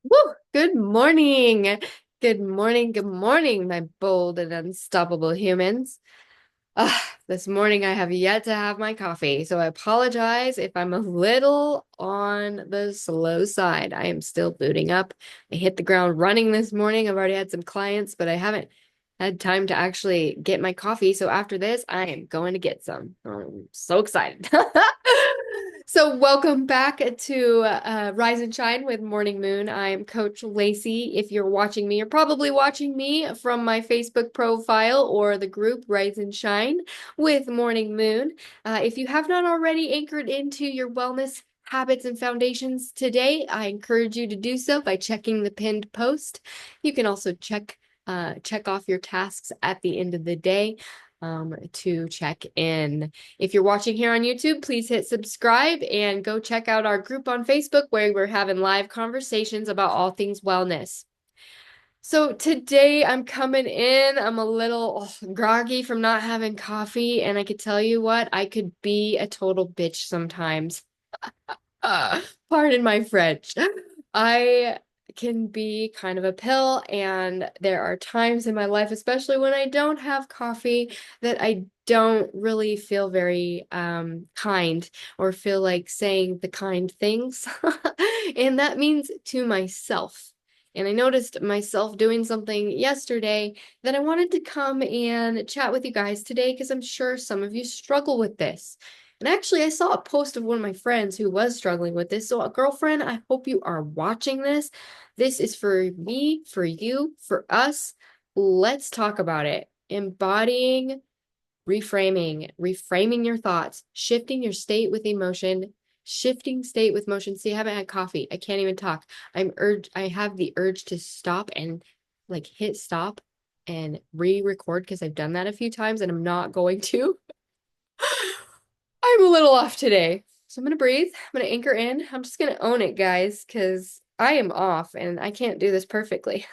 Woo! Good morning. Good morning. Good morning, my bold and unstoppable humans. This morning I have yet to have my coffee, so I apologize if I'm a little on the slow side. I am still booting up. I hit the ground running this morning. I've already had some clients, but I haven't had time to actually get my coffee. So after this, I am going to get some. I'm so excited. So welcome back to Rise and Shine with Morning Moon. I'm Coach Lacy. If you're watching me, you're probably watching me from my Facebook profile or the group Rise and Shine with Morning Moon. If you have not already anchored into your wellness habits and foundations today, I encourage you to do so by checking the pinned post. You can also check off your tasks at the end of the day to check in. If you're watching here on YouTube, please hit subscribe and go check out our group on Facebook where we're having live conversations about all things wellness. So today I'm coming in. I'm a little groggy from not having coffee, and I could tell you what, I could be a total bitch sometimes. Uh, Pardon my French. I can be kind of a pill, and there are times in my life, especially when I don't have coffee, that I don't really feel very kind or feel like saying the kind things. And that means to myself. And I noticed myself doing something yesterday that I wanted to come and chat with you guys today because I'm sure some of you struggle with this. And actually, I saw a post of one of my friends who was struggling with this. So, girlfriend, I hope you are watching this. This is for me, for you, for us. Let's talk about it. Embodying, reframing your thoughts, shifting your state with emotion, shifting state with motion. See, I haven't had coffee. I can't even talk. I have the urge to stop and like hit stop and re-record because I've done that a few times and I'm not going to. I'm a little off today. So I'm gonna breathe. I'm gonna anchor in. I'm just gonna own it, guys, because I am off and I can't do this perfectly.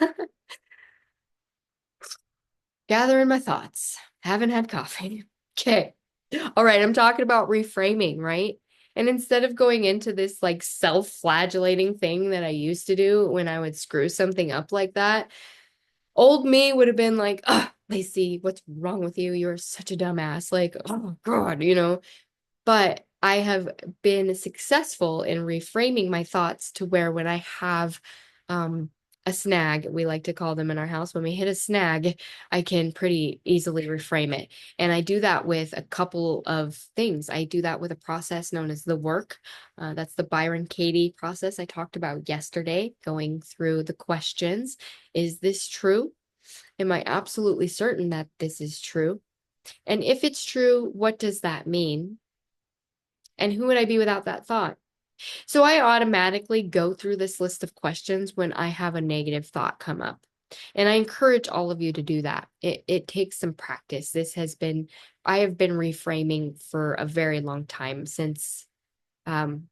Gathering my thoughts. Haven't had coffee. Okay. All right, I'm talking about reframing, right? And instead of going into this like self-flagellating thing that I used to do when I would screw something up like that, old me would have been like, "Oh, Lacey, what's wrong with you? You're such a dumbass." Like, "Oh God," But I have been successful in reframing my thoughts to where when I have a snag, we like to call them in our house, when we hit a snag, I can pretty easily reframe it. And I do that with a couple of things. I do that with a process known as the work. That's the Byron Katie process I talked about yesterday, going through the questions. Is this true? Am I absolutely certain that this is true? And if it's true, what does that mean? And who would I be without that thought? So I automatically go through this list of questions when I have a negative thought come up. And I encourage all of you to do that. It takes some practice. I have been reframing for a very long time since um,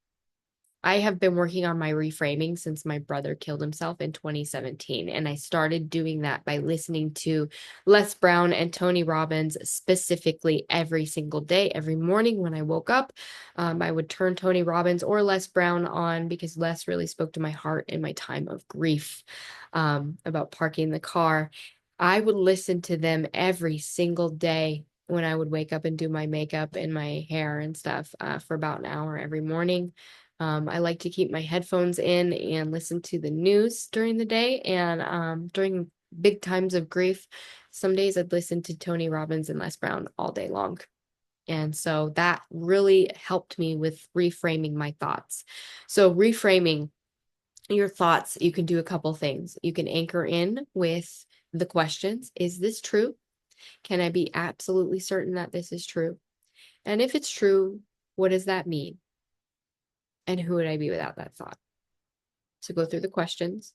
I have been working on my reframing since my brother killed himself in 2017. And I started doing that by listening to Les Brown and Tony Robbins specifically every single day. Every morning when I woke up, I would turn Tony Robbins or Les Brown on because Les really spoke to my heart in my time of grief about parking the car. I would listen to them every single day when I would wake up and do my makeup and my hair and stuff for about an hour every morning. I like to keep my headphones in and listen to the news during the day. And during big times of grief, some days I'd listen to Tony Robbins and Les Brown all day long. And so that really helped me with reframing my thoughts. So, reframing your thoughts, you can do a couple things. You can anchor in with the questions. Is this true? Can I be absolutely certain that this is true? And if it's true, what does that mean? And who would I be without that thought? So go through the questions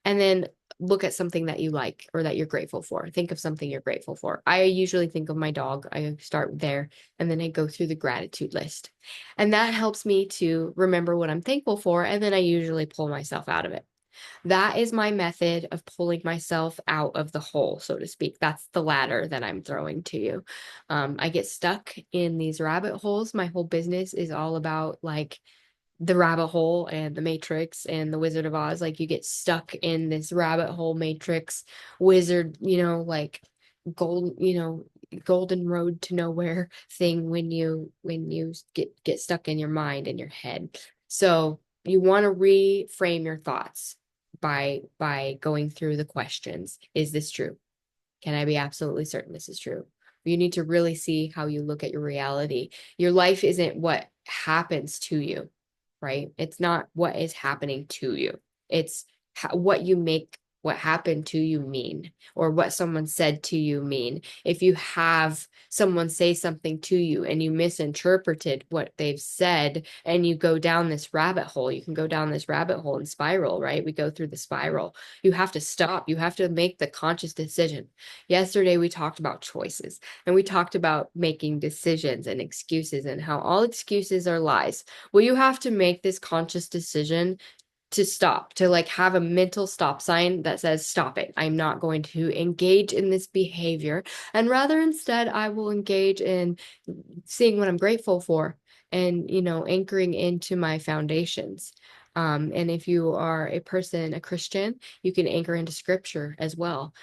and then look at something that you like or that you're grateful for. Think of something you're grateful for. I usually think of my dog. I start there and then I go through the gratitude list. And that helps me to remember what I'm thankful for. And then I usually pull myself out of it. That is my method of pulling myself out of the hole, so to speak. That's the ladder that I'm throwing to you. I get stuck in these rabbit holes. My whole business is all about like the rabbit hole and the Matrix and the Wizard of Oz. Like you get stuck in this rabbit hole Matrix wizard, like gold, golden road to nowhere thing when you get stuck in your mind and your head. So you want to reframe your thoughts by going through the questions. Is this true? Can I be absolutely certain this is true? You need to really see how you look at your reality. Your life isn't what happens to you, right? It's not what is happening to you. It's what you make what happened to you mean, or what someone said to you mean. If you have someone say something to you and you misinterpreted what they've said and you go down this rabbit hole, you can go down this rabbit hole and spiral, right? We go through the spiral. You have to stop. You have to make the conscious decision. Yesterday, we talked about choices and we talked about making decisions and excuses and how all excuses are lies. Well, you have to make this conscious decision to stop, to like have a mental stop sign that says, stop it. I'm not going to engage in this behavior. And rather instead, I will engage in seeing what I'm grateful for and, anchoring into my foundations. And if you are a person, a Christian, you can anchor into scripture as well.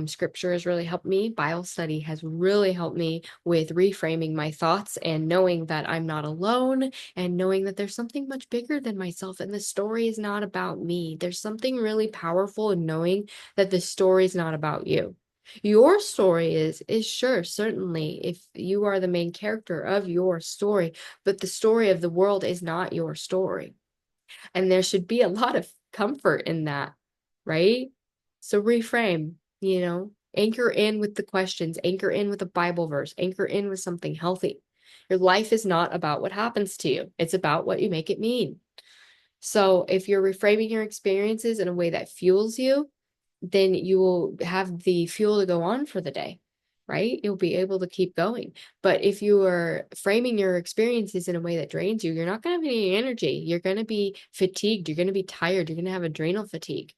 Scripture has really helped me. Bible study has really helped me with reframing my thoughts and knowing that I'm not alone and knowing that there's something much bigger than myself and the story is not about me. There's something really powerful in knowing that the story is not about you. Your story is sure, certainly, if you are the main character of your story, but the story of the world is not your story. And there should be a lot of comfort in that, right? So reframe, anchor in with the questions, anchor in with a Bible verse, anchor in with something healthy. Your life is not about what happens to you. It's about what you make it mean. So if you're reframing your experiences in a way that fuels you, then you will have the fuel to go on for the day, right? You'll be able to keep going. But if you are framing your experiences in a way that drains you, you're not going to have any energy. You're going to be fatigued. You're going to be tired. You're going to have adrenal fatigue.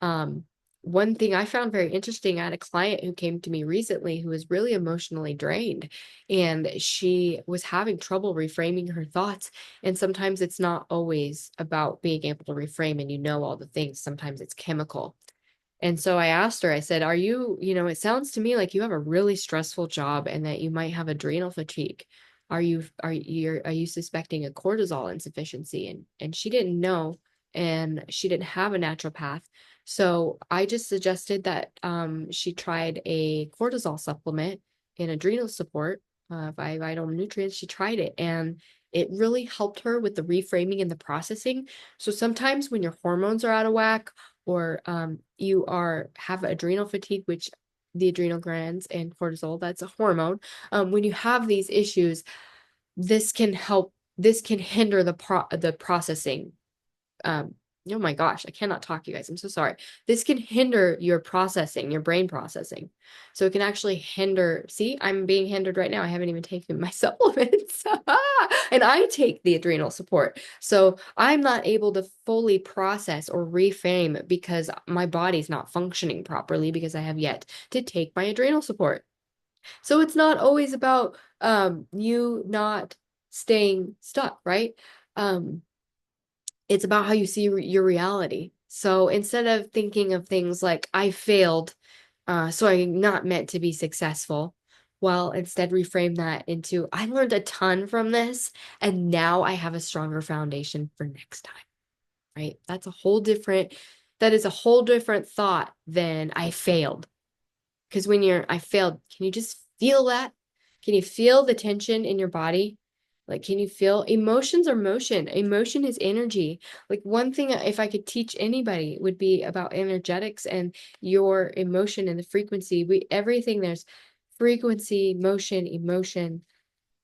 Um, One thing I found very interesting, I had a client who came to me recently who was really emotionally drained and she was having trouble reframing her thoughts. And sometimes it's not always about being able to reframe and all the things. Sometimes it's chemical. And so I asked her, I said, it sounds to me like you have a really stressful job and that you might have adrenal fatigue. Are you suspecting a cortisol insufficiency? And she didn't know, and she didn't have a naturopath. So I just suggested that she tried a cortisol supplement and adrenal support, vital nutrients. She tried it and it really helped her with the reframing and the processing. So sometimes when your hormones are out of whack, or you have adrenal fatigue, which the adrenal glands and cortisol, that's a hormone. When you have these issues, this can hinder the processing. Oh my gosh, I cannot talk, you guys. I'm so sorry. This can hinder your processing, your brain processing. So it can actually hinder. See, I'm being hindered right now. I haven't even taken my supplements. And I take the adrenal support. So I'm not able to fully process or reframe because my body's not functioning properly because I have yet to take my adrenal support. So it's not always about you not staying stuck, right? It's about how you see your reality. So instead of thinking of things like I failed, so I'm not meant to be successful, well, instead reframe that into I learned a ton from this, and now I have a stronger foundation for next time, right? That is a whole different thought than I failed. Because when I failed, can you just feel that? Can you feel the tension in your body? Like, can you feel emotions are motion? Emotion is energy. Like, one thing, if I could teach anybody, would be about energetics and your emotion and the frequency. Everything there's frequency, motion, emotion.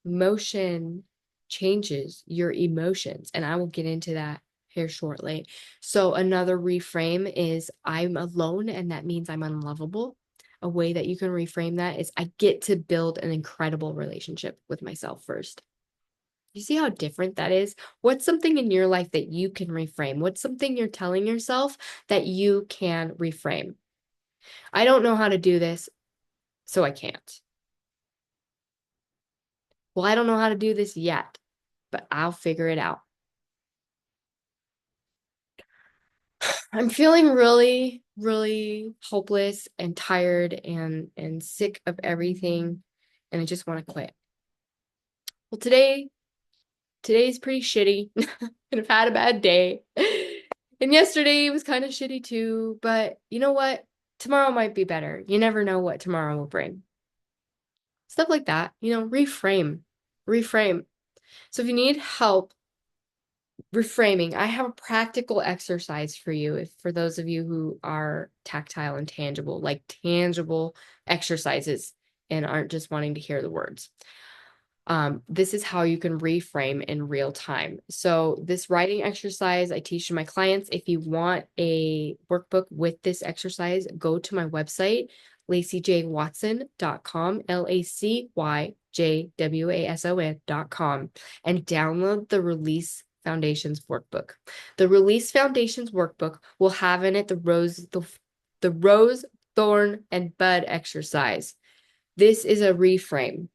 Motion changes your emotions. And I will get into that here shortly. So, another reframe is I'm alone, and that means I'm unlovable. A way that you can reframe that is I get to build an incredible relationship with myself first. You see how different that is? What's something in your life that you can reframe? What's something you're telling yourself that you can reframe? I don't know how to do this, so I can't. Well, I don't know how to do this yet, but I'll figure it out. I'm feeling really, really hopeless and tired and sick of everything, and I just want to quit. Well, today's pretty shitty, and I've had a bad day. And yesterday was kind of shitty too, but you know what? Tomorrow might be better. You never know what tomorrow will bring. Stuff like that, reframe, reframe. So if you need help reframing, I have a practical exercise for you. If for those of you who are tactile and tangible, like tangible exercises and aren't just wanting to hear the words. This is how you can reframe in real time. So this writing exercise I teach to my clients. If you want a workbook with this exercise, go to my website, lacyjwatson.com, LACYJWASON.com, and download the Release Foundations workbook. The Release Foundations workbook will have in it the rose, thorn, and bud exercise. This is a reframe.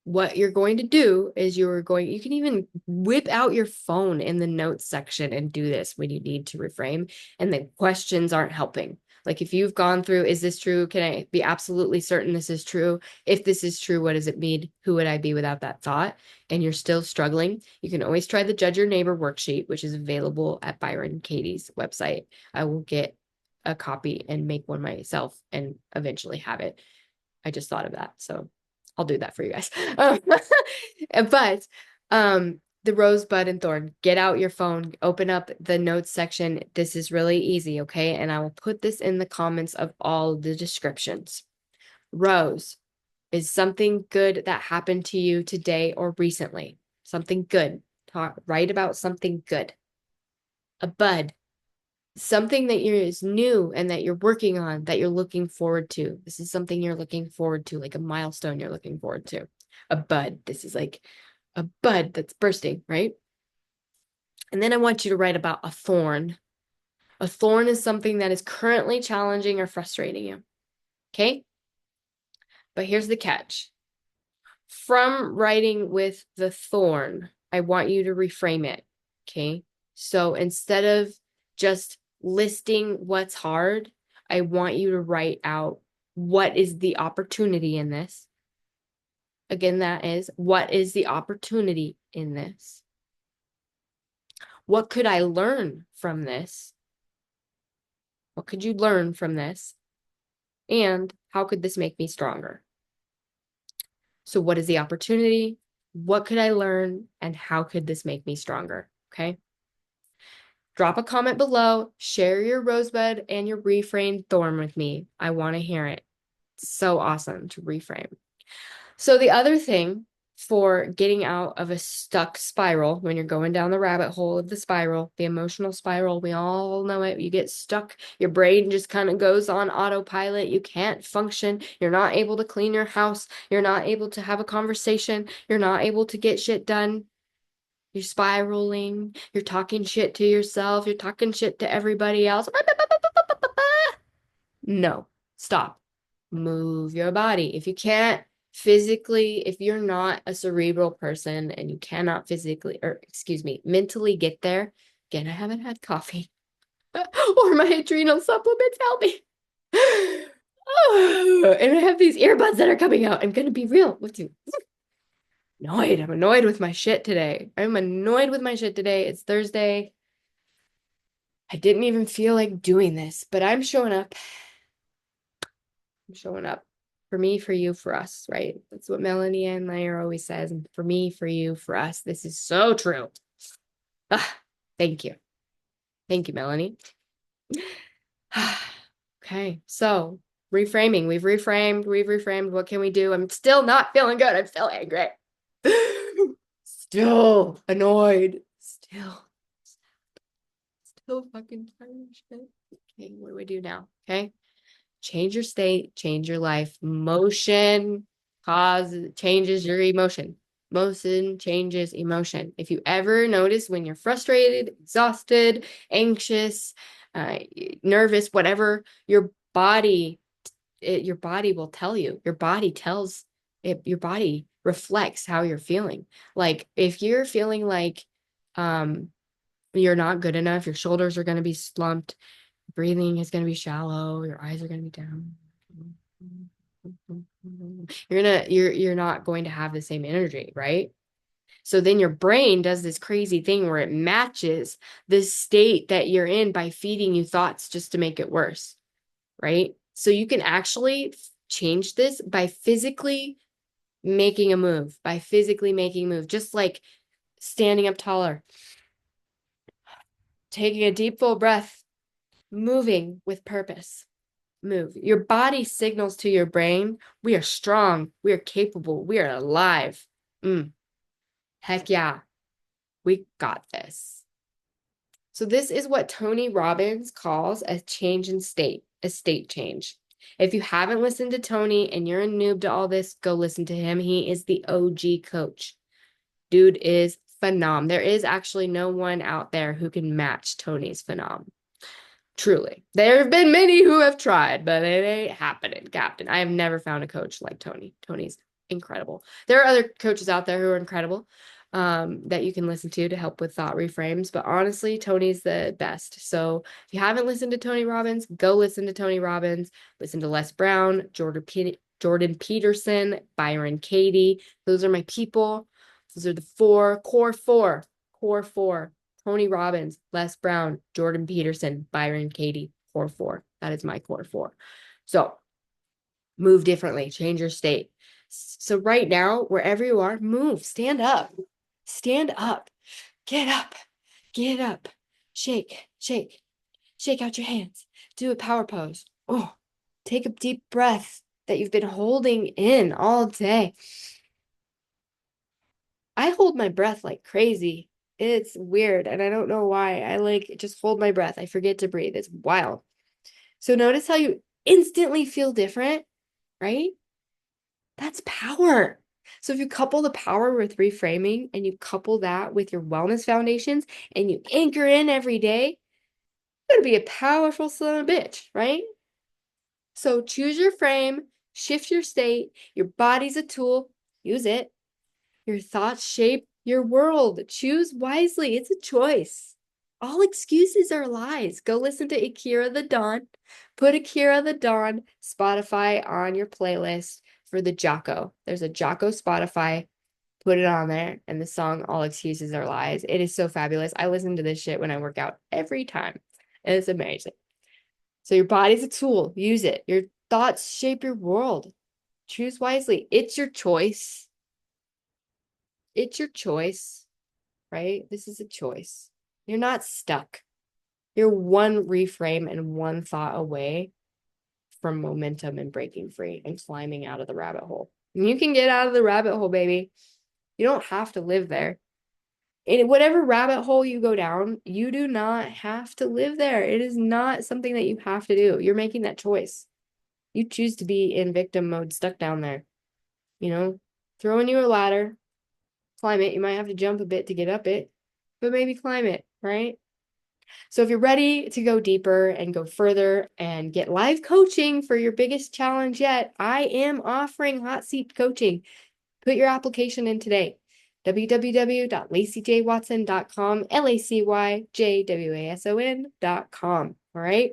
What you're going to do is you can even whip out your phone in the notes section and do this when you need to reframe and the questions aren't helping. Like if you've gone through, is this true? Can I be absolutely certain this is true? If this is true, what does it mean? Who would I be without that thought? And you're still struggling, you can always try the Judge Your Neighbor worksheet, which is available at Byron Katie's website. I will get a copy and make one myself and eventually have it. I just thought of that. So I'll do that for you guys. But the rosebud and thorn, get out your phone, open up the notes section. This is really easy, okay? And I will put this in the comments of all the descriptions. Rose is something good that happened to you today or recently. Something good. Write about something good. A bud, something that is new and that you're working on, that you're looking forward to. This is something you're looking forward to, like a milestone you're looking forward to. A bud. This is like a bud that's bursting, right? And then I want you to write about a thorn. A thorn is something that is currently challenging or frustrating you. Okay? But here's the catch. From writing with the thorn, I want you to reframe it. Okay? So instead of just listing what's hard, I want you to write out what is the opportunity in this. Again, that is, what is the opportunity in this? What could I learn from this? What could you learn from this? And how could this make me stronger? So what is the opportunity? What could I learn? And how could this make me stronger? Okay. Drop a comment below, share your rosebud and your reframed thorn with me. I want to hear it. It's so awesome to reframe. So the other thing for getting out of a stuck spiral, when you're going down the rabbit hole of the spiral, the emotional spiral, we all know it. You get stuck. Your brain just kind of goes on autopilot. You can't function. You're not able to clean your house. You're not able to have a conversation. You're not able to get shit done. You're spiraling. You're talking shit to yourself. You're talking shit to everybody else. No, stop. Move your body. If you can't physically, if you're not a cerebral person and you cannot physically, or excuse me, mentally get there, again, I haven't had coffee or my adrenal supplements help me. And I have these earbuds that are coming out. I'm going to be real with you. Annoyed. I'm annoyed with my shit today. I'm annoyed with my shit today. It's Thursday. I didn't even feel like doing this, but I'm showing up. I'm showing up. For me, for you, for us, right? That's what Melanie and Layer always says. And for me, for you, for us. This is so true. Ah, thank you. Thank you, Melanie. Okay, so reframing. We've reframed. What can we do? I'm still not feeling good. I'm still angry. Still annoyed. Still fucking tired of shit. Okay, what do we do now? Okay. Change your state, change your life. Motion changes your emotion. Motion changes emotion. If you ever notice when you're frustrated, exhausted, anxious, nervous, whatever, your body will tell you. Your body tells it, your body reflects how you're feeling. Like if you're feeling like You're not good enough. Your shoulders are going to be slumped. Breathing is going to be shallow. Your eyes are going to be down. You're not going to have the same energy, right? So then your brain does this crazy thing where it matches the state that you're in by feeding you thoughts just to make it worse, right? So you can actually change this by physically making a move, just like standing up taller, taking a deep, full breath, moving with purpose. Move. Your body signals to your brain, we are strong, we are capable, we are alive. Heck yeah, we got this. So this is what Tony Robbins calls a change in state, a state change. If you haven't listened to Tony and you're a noob to all this, go listen to him. He is the OG coach. Dude is phenom. There is actually no one out there who can match Tony's phenom. Truly. There have been many who have tried, but it ain't happening, Captain. I have never found a coach like Tony. Tony's incredible. There are other coaches out there who are incredible that you can listen to help with thought reframes, but honestly, Tony's the best. So if you haven't listened to Tony Robbins, go listen to Tony Robbins. Listen to Les Brown, Jordan Peterson, Byron Katie. Those are my people. Those are the core four. Tony Robbins, Les Brown, Jordan Peterson, Byron Katie, core four. That is my core four. So move differently, change your state. So right now, wherever you are, move, stand up, get up, shake out your hands, do a power pose. Oh, take a deep breath that you've been holding in all day. I hold my breath like crazy. It's weird, and I don't know why. I just hold my breath. I forget to breathe. It's wild. So notice how you instantly feel different, right? That's power. So if you couple the power with reframing and you couple that with your wellness foundations and you anchor in every day, you're going to be a powerful son of a bitch, right? So choose your frame, shift your state. Your body's a tool. Use it. Your thoughts shape your world. Choose wisely. It's a choice. All excuses are lies. Go listen to Akira the Dawn. Put Akira the Dawn Spotify on your playlist for the Jocko. There's a Jocko Spotify. Put it on there. And the song All Excuses Are Lies. It is so fabulous. I listen to this shit when I work out every time. And it's amazing. So your body's a tool. Use it. Your thoughts shape your world. Choose wisely. It's your choice. It's your choice, right? This is a choice. You're not stuck. You're one reframe and one thought away from momentum and breaking free and climbing out of the rabbit hole. And you can get out of the rabbit hole, baby. You don't have to live there. In whatever rabbit hole you go down, you do not have to live there. It is not something that you have to do. You're making that choice. You choose to be in victim mode, stuck down there. Throwing you a ladder, climb it. You might have to jump a bit to get up it, but maybe climb it, right? So if you're ready to go deeper and go further and get live coaching for your biggest challenge yet, I am offering hot seat coaching. Put your application in today. www.lacyjwatson.com, LACYJWASON.com. All right.